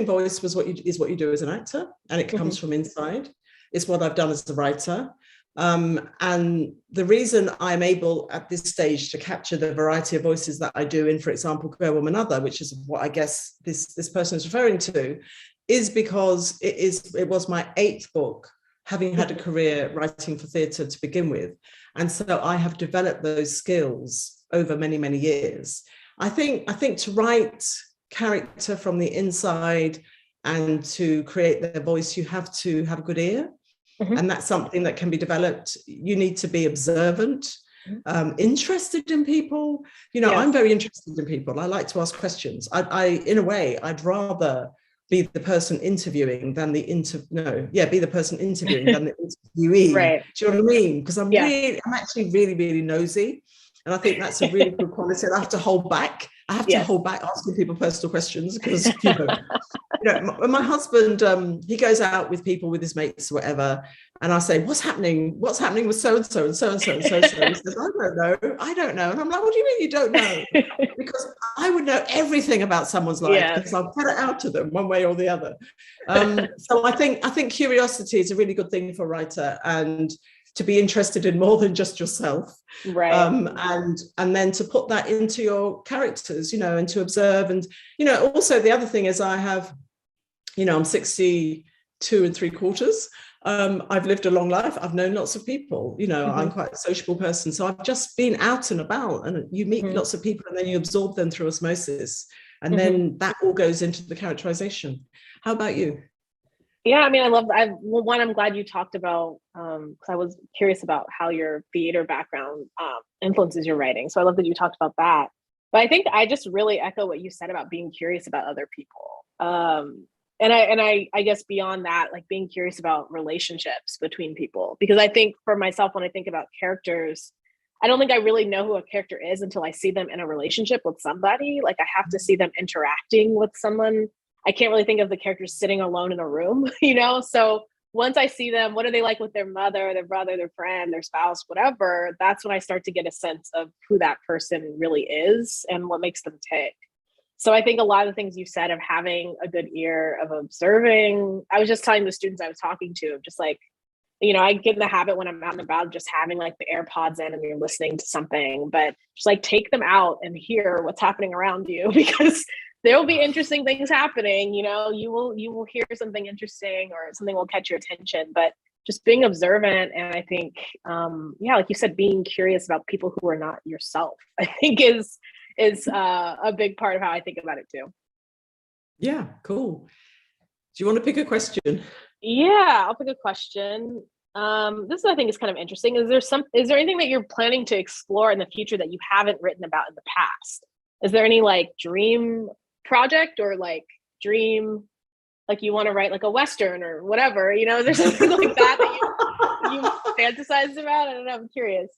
voice is what you do as an actor, and it comes from inside. It's what I've done as a writer. And the reason I'm able at this stage to capture the variety of voices that I do in, for example, Go Woman Other, which is what I guess this person is referring to, is because it was my 8th book, having had a career writing for theatre to begin with. And so I have developed those skills over many, many years. I think to write character from the inside and to create their voice, you have to have a good ear. And that's something that can be developed. You need to be observant. interested in people. You know, Yeah. I'm very interested in people. I like to ask questions. In a way, I'd rather be the person interviewing than be the person interviewing than the interviewee. Right. Do you know what I mean? Because I'm Yeah. actually really, really nosy. And I think that's a really good quality. I have to hold back. I have to Yes. hold back asking people personal questions because, my husband, he goes out with people, with his mates or whatever. And I say, what's happening? What's happening with so-and-so and so-and-so and so-and-so? He says, I don't know. And I'm like, what do you mean you don't know? Because I would know everything about someone's life because I'll put it out to them one way or the other. So I think curiosity is a really good thing for a writer, and to be interested in more than just yourself, right? And then to put that into your characters, and to observe. And also the other thing is I have, I'm 62 3/4. I've lived a long life. I've known lots of people. I'm quite a sociable person, so I've just been out and about, and you meet lots of people, and then you absorb them through osmosis, and then that all goes into the characterization. How about you? Yeah, I mean, I'm glad you talked about, because I was curious about how your theater background influences your writing. So I love that you talked about that. But I think I just really echo what you said about being curious about other people. And I guess beyond that, like being curious about relationships between people. Because I think for myself, when I think about characters, I don't think I really know who a character is until I see them in a relationship with somebody. Like I have to see them interacting with someone. I can't really think of the characters sitting alone in a room, So once I see them, what are they like with their mother, their brother, their friend, their spouse, whatever, that's when I start to get a sense of who that person really is and what makes them tick. So I think a lot of the things you said of having a good ear, of observing, I was just telling the students I was talking to, just like, I get in the habit when I'm out and about, just having like the AirPods in and you're listening to something, but just like take them out and hear what's happening around you, because there will be interesting things happening. You will hear something interesting or something will catch your attention, but just being observant. And I think, like you said, being curious about people who are not yourself, I think is a big part of how I think about it too. Yeah, cool. Do you want to pick a question? Yeah, I'll pick a question. This I think is kind of interesting. Is there anything that you're planning to explore in the future that you haven't written about in the past? Is there any like dream project or like dream, like you want to write like a Western or whatever, is there something like that you fantasize about? I don't know, I'm curious.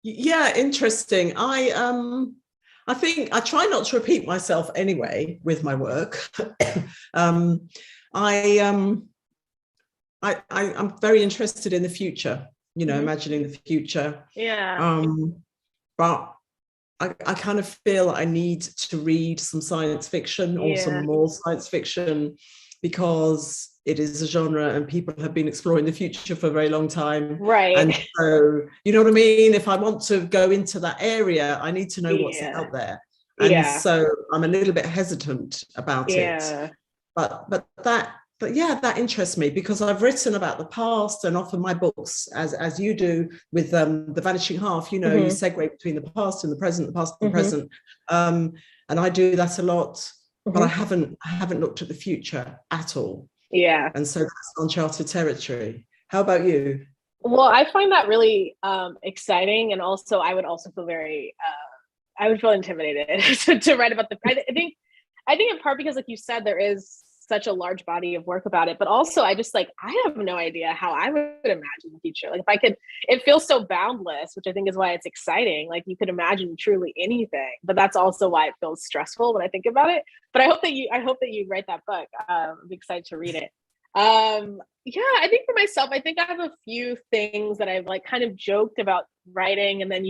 Yeah, interesting. I think I try not to repeat myself anyway with my work. I'm very interested in the future, imagining the future. Yeah. But I kind of feel I need to read some science fiction or some more science fiction, because it is a genre and people have been exploring the future for a very long time. Right. And so, you know what I mean? If I want to go into that area, I need to know what's out there. And so I'm a little bit hesitant about it. But that interests me, because I've written about the past, and often my books, as you do with the Vanishing Half, you segue between the past and the present, the past and the present. And I do that a lot, but I haven't looked at the future at all. Yeah. And so that's uncharted territory. How about you? Well, I find that really exciting. And also I would also feel I would feel intimidated to write about I think in part because, like you said, there is such a large body of work about it, but also I have no idea how I would imagine the future. Like if I could, it feels so boundless, which I think is why it's exciting. Like you could imagine truly anything, but that's also why it feels stressful when I think about it. But I hope that you write that book. I'm excited to read it. I think for myself, I think I have a few things that I've like kind of joked about writing, and then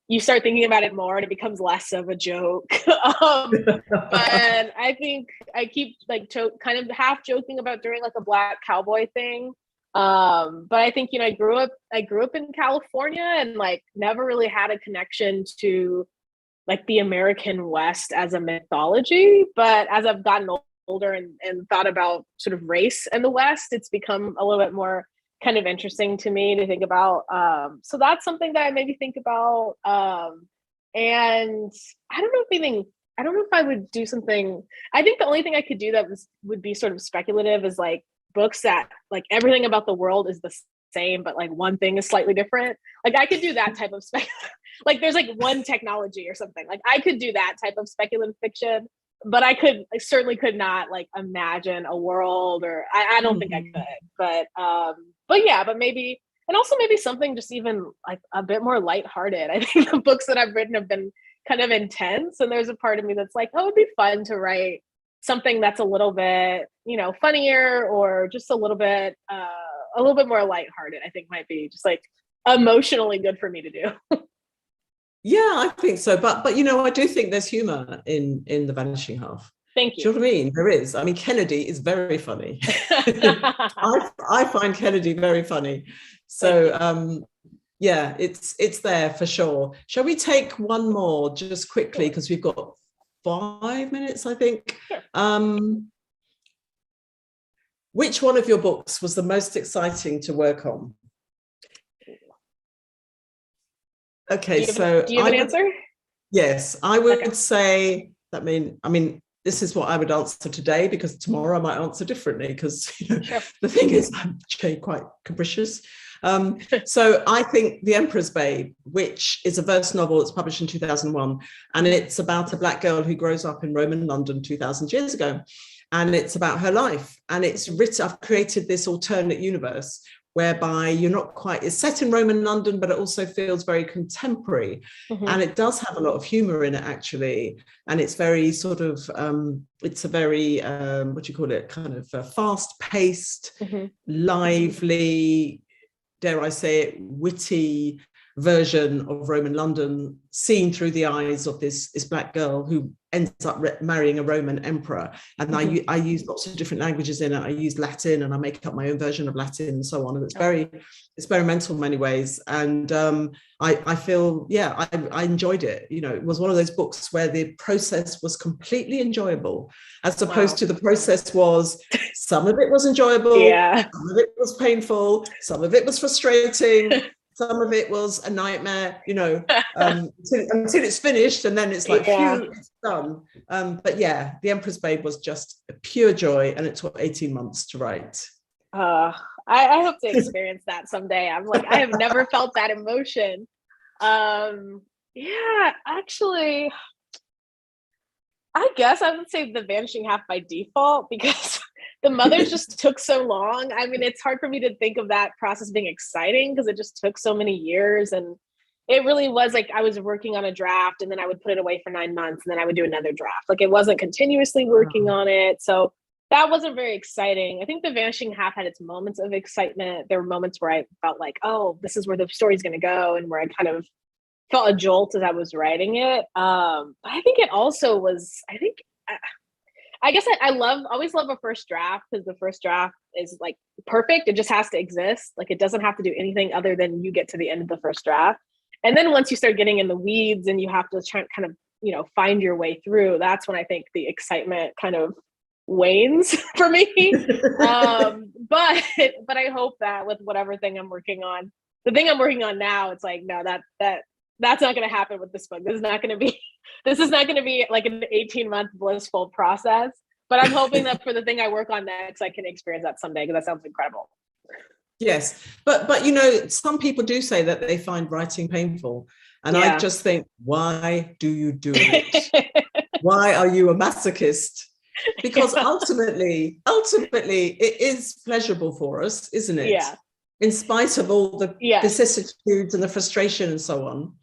you start thinking about it more and it becomes less of a joke. But I think I keep like kind of half joking about doing like a Black cowboy thing. But I think, I grew up in California and like never really had a connection to like the American West as a mythology. But as I've gotten older and thought about sort of race in the West, it's become a little bit more kind of interesting to me to think about. So that's something that I maybe think about. And I don't know if I would do something. I think the only thing I could do that would be sort of speculative is like books that like everything about the world is the same, but like one thing is slightly different. Like I could do that type of like there's like one technology or something. Like I could do that type of speculative fiction, but I certainly could not like imagine a world, or I don't think I could. But yeah, but maybe, and also maybe something just even like a bit more lighthearted. I think the books that I've written have been kind of intense, and there's a part of me that's like, oh, it'd be fun to write something that's a little bit, funnier, or just a little bit more lighthearted. I think might be just like emotionally good for me to do. Yeah, I think so. But I do think there's humor in The Vanishing Half. Thank you. Do you know what I mean? There is. I mean, Kennedy is very funny. I find Kennedy very funny. So yeah, it's there for sure. Shall we take one more just quickly, because we've got 5 minutes, I think. Sure. Which one of your books was the most exciting to work on? Okay, do you have an answer? Yes, I would say, I mean, this is what I would answer today, because tomorrow I might answer differently, because Sure. The thing is, I'm quite capricious. So I think The Emperor's Babe, which is a verse novel that's published in 2001, and it's about a Black girl who grows up in Roman London 2000 years ago. And it's about her life. And it's written, I've created this alternate universe whereby it's set in Roman London, but it also feels very contemporary. Mm-hmm. And it does have a lot of humor in it, actually. And it's very sort of, it's a very, what do you call it, kind of fast-paced, mm-hmm. lively, dare I say it, witty version of Roman London, seen through the eyes of this Black girl who ends up marrying a Roman emperor. And mm-hmm. I use lots of different languages in it. I use Latin, and I make up my own version of Latin and so on. And it's very experimental in many ways. And I feel, I enjoyed it. It was one of those books where the process was completely enjoyable, as opposed to the process was, some of it was enjoyable, some of it was painful, some of it was frustrating. Some of it was a nightmare, until it's finished, and then it's like, phew, it's done. But yeah, The Emperor's Babe was just a pure joy, and it took 18 months to write. I hope to experience that someday. I'm like, I have never felt that emotion. Actually, I guess I would say The Vanishing Half by default, because the mothers just took so long. I mean, it's hard for me to think of that process being exciting, because it just took so many years. And it really was like I was working on a draft, and then I would put it away for 9 months, and then I would do another draft. Like, it wasn't continuously working on it. So that wasn't very exciting. I think The Vanishing Half had its moments of excitement. There were moments where I felt like, oh, this is where the story's going to go, and where I kind of felt a jolt as I was writing it. But I think it also was, I guess I always love a first draft, because the first draft is like perfect. It just has to exist. Like, it doesn't have to do anything other than you get to the end of the first draft. And then once you start getting in the weeds and you have to try kind of, find your way through, that's when I think the excitement kind of wanes for me. But I hope that with whatever thing I'm working on, the thing I'm working on now, it's like, no, that's not going to happen with this book. This is not going to be like an 18-month blissful process. But I'm hoping that for the thing I work on next, I can experience that someday, because that sounds incredible. Yes, but some people do say that they find writing painful, and I just think, why do you do it? Why are you a masochist? Because ultimately, it is pleasurable for us, isn't it? Yeah. In spite of all the vicissitudes and the frustration and so on.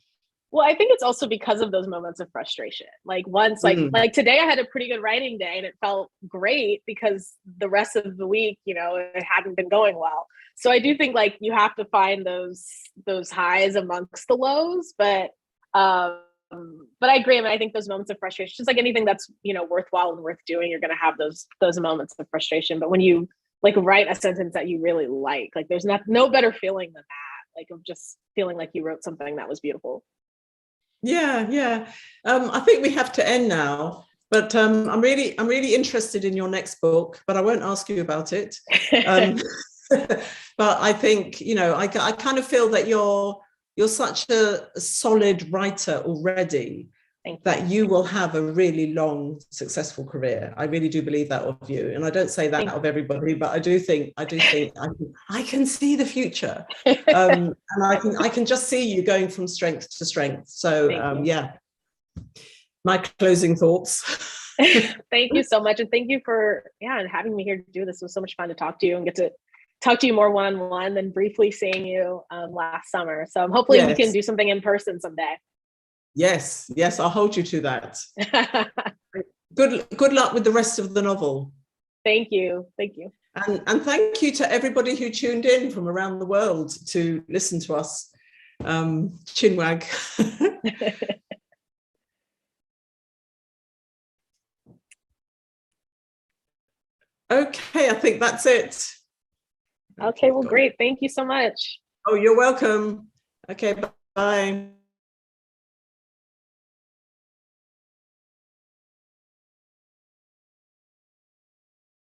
Well, I think it's also because of those moments of frustration. Like once, like today I had a pretty good writing day, and it felt great, because the rest of the week, it hadn't been going well. So I do think like you have to find those highs amongst the lows, but I agree. I mean, I think those moments of frustration, just like anything that's, worthwhile and worth doing, you're going to have those moments of frustration. But when you like write a sentence that you really like there's no better feeling than that, like of just feeling like you wrote something that was beautiful. Yeah. I think we have to end now, but I'm really interested in your next book, but I won't ask you about it. But I think, I kind of feel that you're such a solid writer already. that you will have a really long, successful career. I really do believe that of you. And I don't say that of everybody, but I do think I can see the future. And I can just see you going from strength to strength. So yeah, my closing thoughts. Thank you so much. And thank you for having me here to do this. It was so much fun to talk to you and get to talk to you more one-on-one than briefly seeing you last summer. So hopefully we can do something in person someday. Yes, I'll hold you to that. Good luck with the rest of the novel. Thank you. And thank you to everybody who tuned in from around the world to listen to us chinwag. Okay, I think that's it. Okay, well, great. Thank you so much. Oh, you're welcome. Okay, bye.